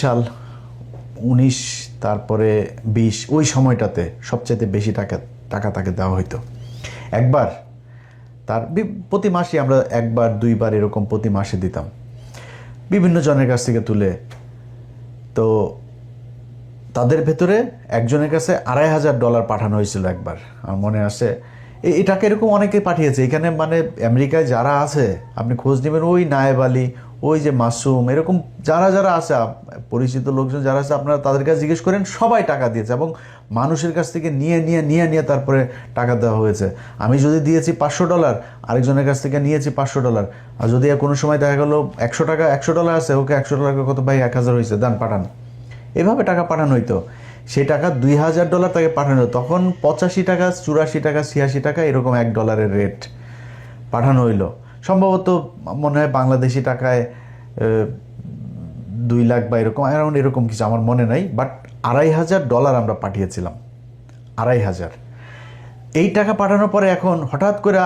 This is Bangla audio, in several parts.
সাল 19 তারপরে 20 ওই সময়টাতে সবচেয়ে বেশি টাকা টাকা তাকে দেওয়া হইতো। একবার তার প্রতি মাসে আমরা একবার দুইবার এরকম প্রতি মাসে দিতাম বিভিন্ন জনের কাছ থেকে তুলে। তো তাদের ভেতরে একজনের কাছে $2,500 পাঠানো হয়েছিল একবার, আমার মনে আছে। এই টাকা এরকম অনেকে পাঠিয়েছে এখানে, মানে আমেরিকায় যারা আছে আপনি খোঁজ নেবেন, ওই নায়েব আলী, ওই যে মাসুম, এরকম যারা যারা আছে পরিচিত লোকজন যারা আছে আপনারা তাদের কাছে জিজ্ঞেস করেন, সবাই টাকা দিয়েছে এবং মানুষের কাছ থেকে নিয়ে তারপরে টাকা দেওয়া হয়েছে। আমি যদি দিয়েছি $500, আরেকজনের কাছ থেকে নিয়েছি $500, আর যদি কোনো সময় দেখা গেলো $100 আছে, ওকে $100 কত ভাই 1000 হয়েছে, দান পাঠান, এভাবে টাকা পাঠানো হইতো। সেই টাকা $2,000 তাকে পাঠানো হতো। তখন $85, $84, $86 এরকম $1 রেট পাঠানো হইলো। সম্ভবত মনে হয় বাংলাদেশি টাকায় 2 লাখ বা এরকম অ্যারাউন্ড এরকম কিছু, আমার মনে নাই। বাট $2,500 আমরা পাঠিয়েছিলাম, 2,500। এই টাকা পাঠানোর পরে এখন হঠাৎ করে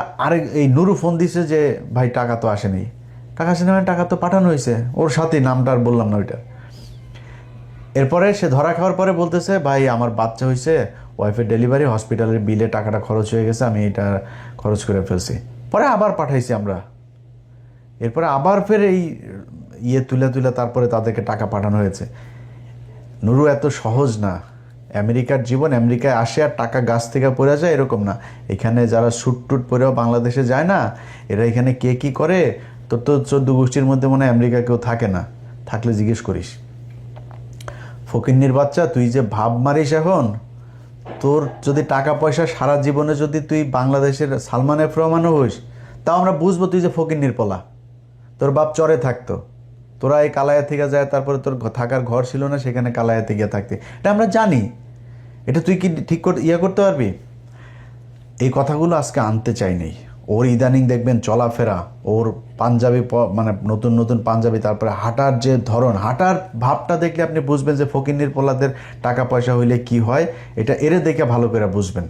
এই নুরু ফোন দিছে যে ভাই টাকা তো আসেনি। টাকা আসেনি মানে টাকা তো পাঠানো হয়েছে, ওর সাথে নামটা আর বললাম না ওইটা। এরপরে সে ধরা খাওয়ার পরে বলতেছে ভাই আমার বাচ্চা হয়েছে, ওয়াইফের ডেলিভারি, হসপিটালের বিলে টাকাটা খরচ হয়ে গেছে, আমি এটা খরচ করে ফেলছি। পরে আবার পাঠাইছি আমরা। এরপরে আবার ফের এই তুলে তারপরে তাদেরকে টাকা পাঠানো হয়েছে। নুরু এত সহজ না। আমেরিকার জীবন, আমেরিকায় আসে আর টাকা গাছ থেকে পড়ে যায় এরকম না। এখানে যারা স্যুট টুট পরেও বাংলাদেশে যায় না, এরা এখানে কে কী করে, তোর তো 14 গোষ্ঠীর মধ্যে মনে হয় আমেরিকা কেউ থাকে না, থাকলে জিজ্ঞেস করিস। ফকিন্নির বাচ্চা, তুই যে ভাব মারিস এখন, তোর যদি টাকা পয়সা সারা জীবনে যদি তুই বাংলাদেশের সালমান এফ রহমানও হইস, তাও আমরা বুঝবো তুই যে ফকিন্নির পোলা। তোর বাপ চরে থাকতো, তোরা এই কালায়া থেকে যায়, তারপরে তোর থাকার ঘর ছিল না, সেখানে কালায়াতে গিয়ে থাকতে, এটা আমরা জানি। এটা তুই কি ঠিক করতে পারবি? এই কথাগুলো আজকে আনতে চাইনি। ওর ইদানিং দেখবেন চলাফেরা, ওর পাঞ্জাবি, মানে নতুন নতুন পাঞ্জাবি, তারপরে হাঁটার যে ধরন, হাঁটার ভাবটা দেখলে আপনি বুঝবেন যে ফকিন্নির পোলাদের টাকা পয়সা হইলে কি হয়, এটা এরে দেখে ভালো করে বুঝবেন।